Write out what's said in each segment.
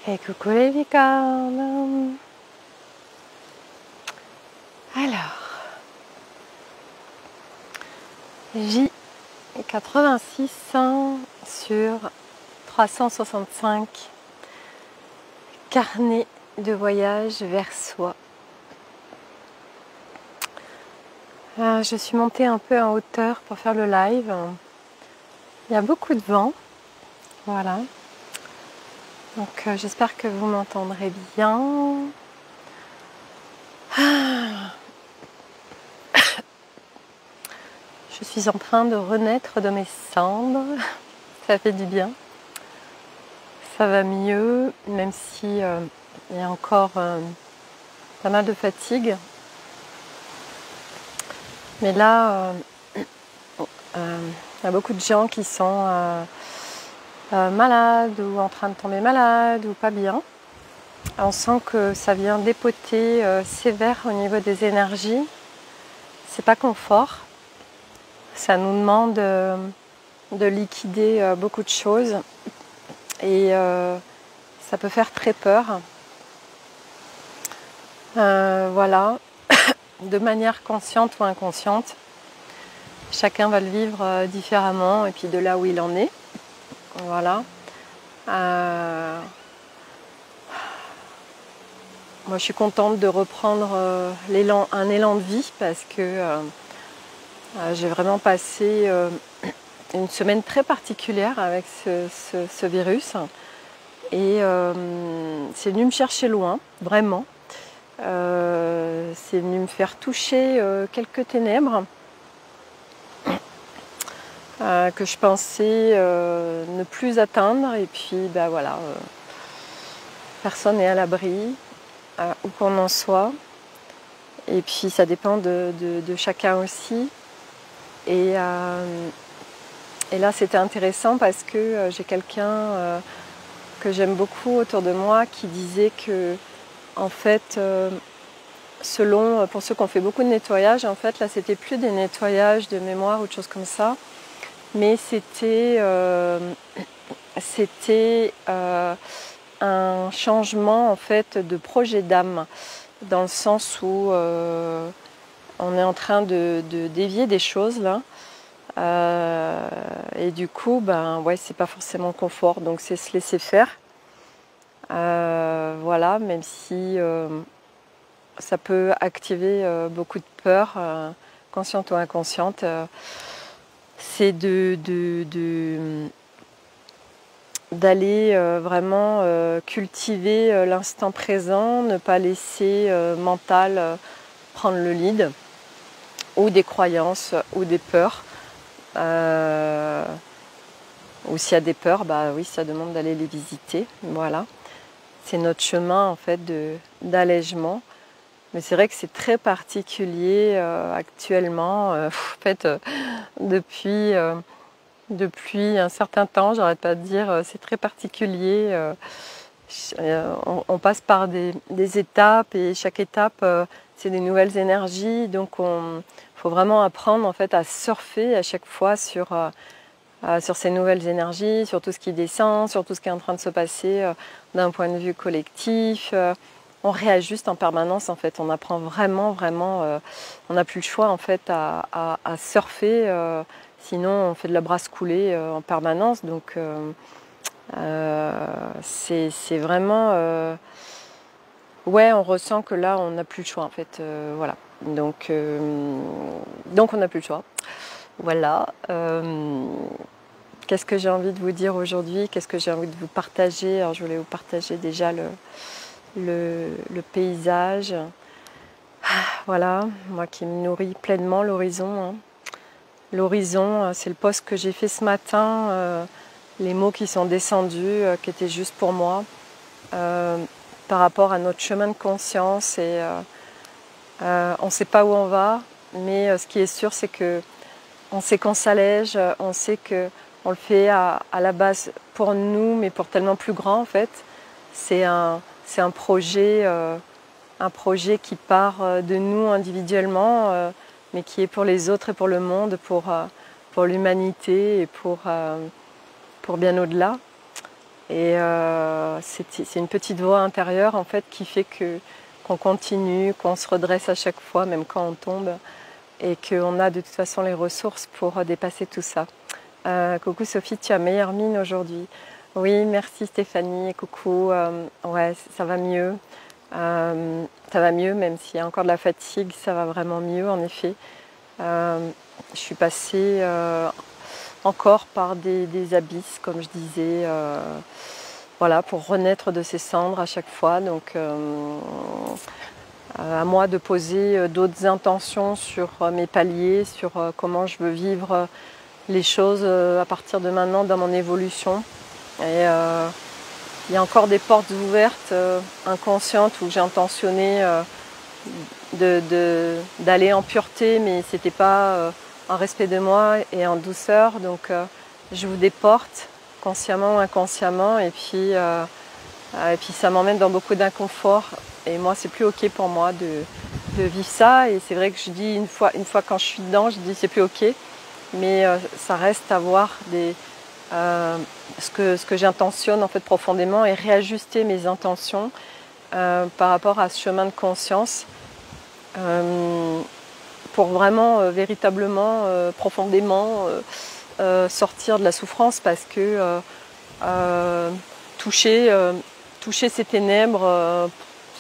Et coucou les licornes. Alors, J86 sur 365 carnet de voyage vers soi. Je suis montée un peu en hauteur pour faire le live. Il y a beaucoup de vent. Voilà. Donc j'espère que vous m'entendrez bien. Je suis en train de renaître de mes cendres. Ça fait du bien. Ça va mieux, même si il y a encore pas mal de fatigue. Mais là, il y a beaucoup de gens qui sont malades ou en train de tomber malades ou pas bien. On sent que ça vient dépoter sévère au niveau des énergies. C'est pas confort. Ça nous demande de liquider beaucoup de choses et ça peut faire très peur. Voilà, de manière consciente ou inconsciente. Chacun va le vivre différemment et puis de là où il en est. Voilà. Moi, je suis contente de reprendre un élan de vie parce que j'ai vraiment passé une semaine très particulière avec ce virus. Et c'est venu me chercher loin, vraiment. C'est venu me faire toucher quelques ténèbres que je pensais ne plus atteindre. Et puis, ben voilà, personne n'est à l'abri, où qu'on en soit. Et puis, ça dépend de chacun aussi. Et là, c'était intéressant parce que j'ai quelqu'un que j'aime beaucoup autour de moi qui disait que, en fait, pour ceux qui ont fait beaucoup de nettoyage, en fait, là, c'était plus des nettoyages de mémoire ou de choses comme ça, mais c'était un changement, en fait, de projet d'âme, dans le sens où on est en train de dévier des choses, là. Et du coup, ben ouais, c'est pas forcément confort, donc c'est se laisser faire. Voilà, même si ça peut activer beaucoup de peur, consciente ou inconsciente. C'est d'aller vraiment cultiver l'instant présent, ne pas laisser mental prendre le lead, ou des croyances, ou des peurs. Ou s'il y a des peurs, bah oui, ça demande d'aller les visiter. Voilà. C'est notre chemin en fait d'allègement. Mais c'est vrai que c'est très particulier actuellement. En fait, depuis un certain temps, j'arrête pas de dire, c'est très particulier. On passe par des étapes et chaque étape, c'est des nouvelles énergies. Donc, il faut vraiment apprendre en fait à surfer à chaque fois sur ces nouvelles énergies, sur tout ce qui descend, sur tout ce qui est en train de se passer d'un point de vue collectif. On réajuste en permanence en fait. On apprend vraiment, on n'a plus le choix en fait à surfer. Sinon, on fait de la brasse coulée en permanence. Donc, c'est vraiment... ouais, on ressent que là, on n'a plus le choix en fait. Voilà. Donc, on n'a plus le choix. Voilà. Qu'est-ce que j'ai envie de vous dire aujourd'hui? Qu'est-ce que j'ai envie de vous partager? Alors, je voulais vous partager déjà le paysage. Voilà, moi qui me nourris pleinement l'horizon. Hein. L'horizon, c'est le post que j'ai fait ce matin. Les mots qui sont descendus, qui étaient juste pour moi, par rapport à notre chemin de conscience. Et on ne sait pas où on va, mais ce qui est sûr, c'est que on sait qu'on s'allège, on sait qu'on le fait à la base pour nous, mais pour tellement plus grand en fait. C'est un projet qui part de nous individuellement, mais qui est pour les autres et pour le monde, pour l'humanité et pour bien au-delà. Et c'est une petite voix intérieure en fait qui fait qu'on continue, qu'on se redresse à chaque fois, même quand on tombe, et qu'on a de toute façon les ressources pour dépasser tout ça. Coucou Sophie, tu as meilleure mine aujourd'hui. Oui, merci Stéphanie, coucou. Ouais, ça va mieux. Ça va mieux, même s'il y a encore de la fatigue, ça va vraiment mieux en effet. Je suis passée encore par des abysses, comme je disais, voilà, pour renaître de ces cendres à chaque fois. Donc, à moi de poser d'autres intentions sur mes paliers, sur comment je veux vivre les choses à partir de maintenant dans mon évolution. Et il y a encore des portes ouvertes inconscientes où j'ai intentionné d'aller en pureté, mais c'était pas en respect de moi et en douceur. Donc j'ouvre des portes consciemment ou inconsciemment, et puis ça m'emmène dans beaucoup d'inconfort. Et moi, c'est plus ok pour moi de vivre ça. Et c'est vrai que je dis une fois quand je suis dedans, je dis c'est plus ok. Mais ça reste à voir ce que j'intentionne en fait profondément, et réajuster mes intentions par rapport à ce chemin de conscience pour vraiment véritablement profondément sortir de la souffrance, parce que toucher ces ténèbres,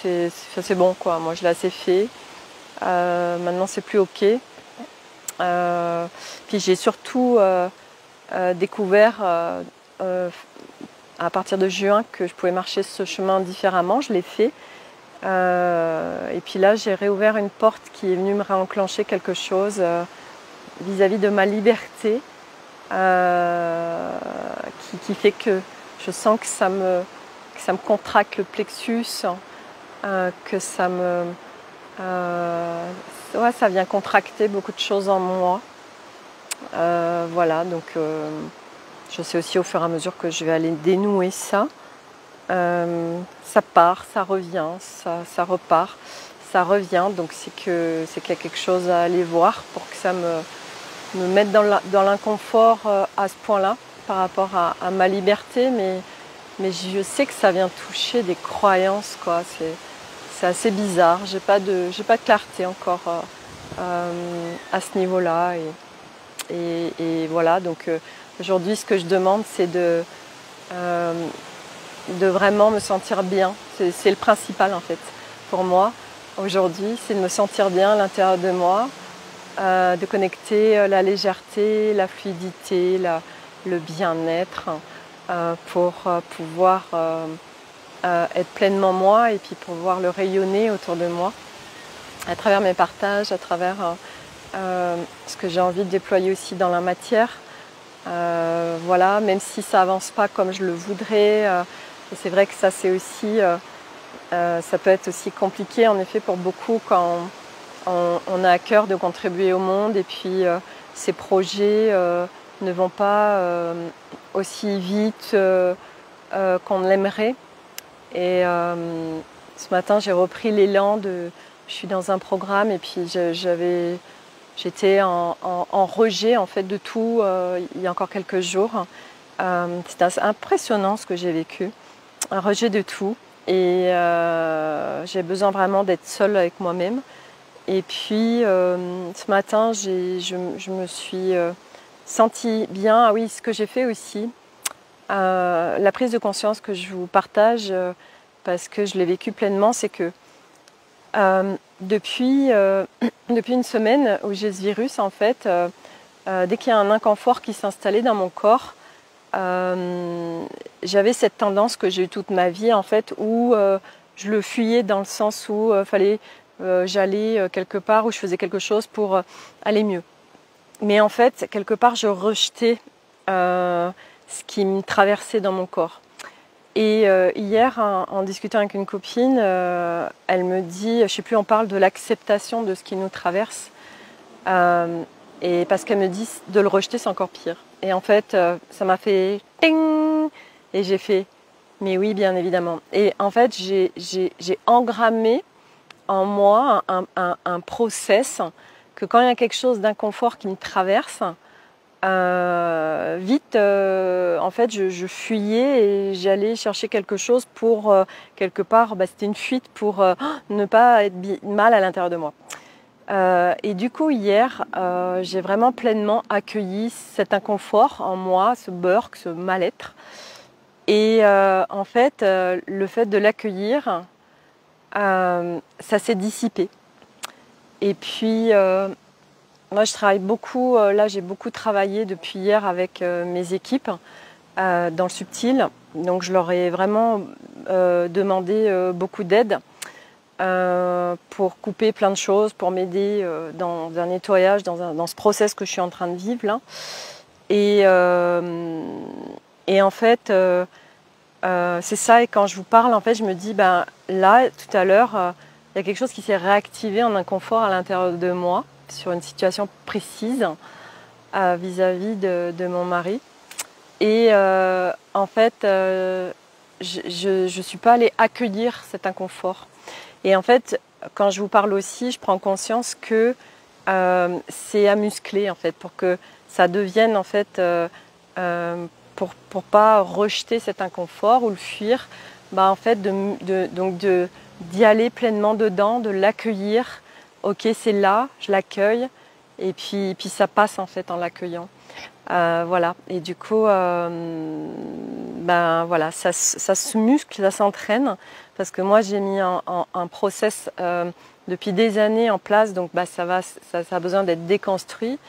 c'est bon quoi. Moi je l'ai assez fait. Maintenant c'est plus ok. Puis j'ai surtout découvert à partir de juin que je pouvais marcher ce chemin différemment. Je l'ai fait. Et puis là, j'ai réouvert une porte qui est venue me réenclencher quelque chose vis-à-vis de ma liberté, qui fait que je sens que ça me contracte le plexus, que ça me... ouais, ça vient contracter beaucoup de choses en moi. Voilà, donc je sais aussi au fur et à mesure que je vais aller dénouer ça. Ça part, ça revient, ça repart, ça revient. Donc c'est qu'il y a quelque chose à aller voir pour que ça me mette dans l'inconfort à ce point-là par rapport à ma liberté. Mais je sais que ça vient toucher des croyances, quoi. C'est assez bizarre. J'ai pas de clarté encore à ce niveau-là. Et voilà, donc aujourd'hui, ce que je demande, c'est de vraiment me sentir bien. C'est le principal en fait pour moi aujourd'hui, c'est de me sentir bien à l'intérieur de moi, de connecter la légèreté, la fluidité, le bien-être pour pouvoir être pleinement moi, et puis pouvoir le rayonner autour de moi à travers mes partages, à travers ce que j'ai envie de déployer aussi dans la matière. Voilà, même si ça avance pas comme je le voudrais. Et c'est vrai que ça, c'est aussi, ça peut être aussi compliqué en effet pour beaucoup quand on a à cœur de contribuer au monde, et puis ces projets ne vont pas aussi vite qu'on l'aimerait. Et ce matin, j'ai repris l'élan je suis dans un programme, et puis j'étais en rejet en fait de tout il y a encore quelques jours. C'était impressionnant ce que j'ai vécu, un rejet de tout, et j'ai besoin vraiment d'être seule avec moi-même. Et puis ce matin, je me suis sentie bien. Ah oui, ce que j'ai fait aussi, la prise de conscience que je vous partage, parce que je l'ai vécu pleinement, c'est que depuis une semaine où j'ai ce virus, en fait, dès qu'il y a un inconfort qui s'installait dans mon corps, j'avais cette tendance que j'ai eue toute ma vie, en fait, où je le fuyais, dans le sens où j'allais quelque part, où je faisais quelque chose pour aller mieux. Mais en fait, quelque part, je rejetais ce qui me traversait dans mon corps. Et hier, en discutant avec une copine, elle me dit, je ne sais plus, on parle de l'acceptation de ce qui nous traverse. Et parce qu'elle me dit, de le rejeter, c'est encore pire. Et en fait, ça m'a fait ting, et j'ai fait, mais oui, bien évidemment. Et en fait, j'ai engrammé en moi un process que quand il y a quelque chose d'inconfort qui me traverse, vite, en fait, je fuyais et j'allais chercher quelque chose pour, quelque part, c'était une fuite pour ne pas être mal à l'intérieur de moi. Et du coup, hier, j'ai vraiment pleinement accueilli cet inconfort en moi, ce burk, ce mal-être. Et en fait, le fait de l'accueillir, ça s'est dissipé. Et puis, moi, je travaille beaucoup, là, j'ai beaucoup travaillé depuis hier avec mes équipes dans le subtil. Donc, je leur ai vraiment demandé beaucoup d'aide pour couper plein de choses, pour m'aider dans un nettoyage, dans ce process que je suis en train de vivre là. Et en fait, c'est ça. Et quand je vous parle, en fait, je me dis, là, tout à l'heure, il y a quelque chose qui s'est réactivé en inconfort à l'intérieur de moi sur une situation précise vis-à-vis de mon mari. Et en fait, je ne suis pas allée accueillir cet inconfort. Et en fait, quand je vous parle aussi, je prends conscience que c'est à muscler en fait, pour que ça devienne en fait, pour pas rejeter cet inconfort ou le fuir, en fait, d'y aller pleinement dedans, de l'accueillir. Ok, c'est là, je l'accueille, et puis ça passe en fait en l'accueillant. Voilà, et du coup, voilà, ça se muscle, ça s'entraîne, parce que moi j'ai mis un process depuis des années en place, donc ça a besoin d'être déconstruit,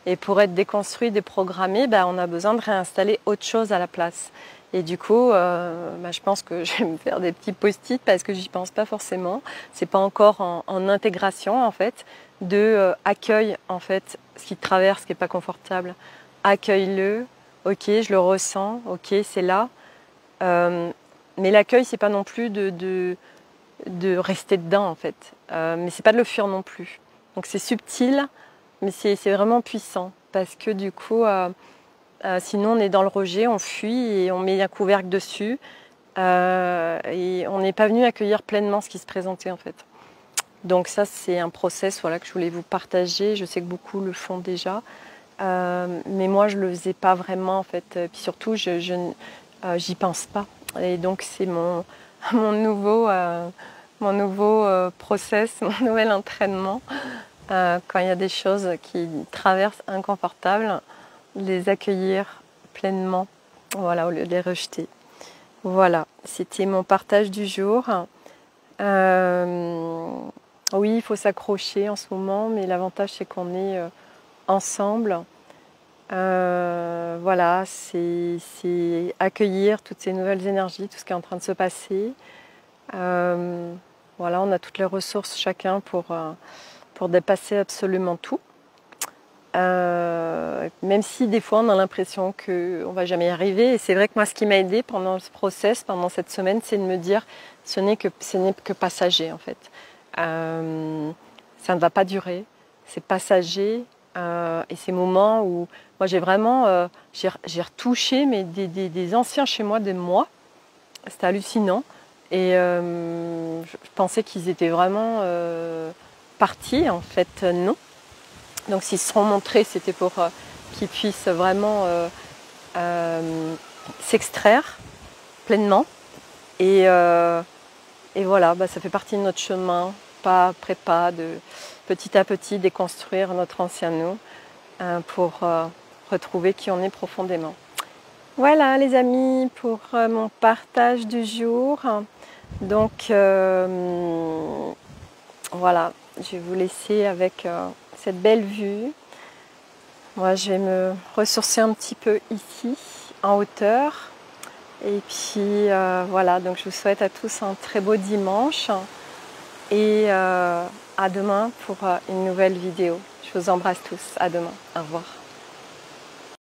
et pour être déconstruit, déprogrammé, on a besoin de réinstaller autre chose à la place. Et du coup, je pense que je vais me faire des petits post-it parce que j'y pense pas forcément. C'est pas encore en intégration en fait, de accueil en fait, ce qui te traverse, ce qui est pas confortable. Accueille-le, ok, je le ressens, ok, c'est là. Mais l'accueil, c'est pas non plus de rester dedans en fait. Mais c'est pas de le fuir non plus. Donc c'est subtil, mais c'est vraiment puissant parce que du coup, sinon on est dans le rejet, on fuit et on met un couvercle dessus et on n'est pas venu accueillir pleinement ce qui se présentait en fait. Donc ça, c'est un process que je voulais vous partager. Je sais que beaucoup le font déjà. Mais moi je le faisais pas vraiment en fait, puis surtout j'y pense pas, et donc c'est mon nouveau process, mon nouvel entraînement, quand il y a des choses qui traversent inconfortables, les accueillir pleinement, voilà, au lieu de les rejeter. Voilà, c'était mon partage du jour. Oui, il faut s'accrocher en ce moment, mais l'avantage c'est qu'on est ensemble. Voilà, c'est accueillir toutes ces nouvelles énergies, tout ce qui est en train de se passer. Voilà, on a toutes les ressources chacun pour dépasser absolument tout. Même si des fois on a l'impression qu'on ne va jamais y arriver. Et c'est vrai que moi, ce qui m'a aidé pendant ce process, pendant cette semaine, c'est de me dire ce n'est que passager en fait. Ça ne va pas durer, c'est passager. Et ces moments où moi j'ai vraiment j'ai retouché des anciens chez moi, des mois. C'était hallucinant. Et je pensais qu'ils étaient vraiment partis. En fait, non. Donc s'ils se sont montrés, c'était pour qu'ils puissent vraiment s'extraire pleinement. Et voilà, ça fait partie de notre chemin, pas après pas, de petit à petit déconstruire notre ancien nous pour retrouver qui on est profondément. Voilà les amis pour mon partage du jour. Donc voilà, je vais vous laisser avec cette belle vue. Moi je vais me ressourcer un petit peu ici en hauteur. Et puis voilà, donc je vous souhaite à tous un très beau dimanche et à demain pour une nouvelle vidéo. Je vous embrasse tous, à demain, au revoir.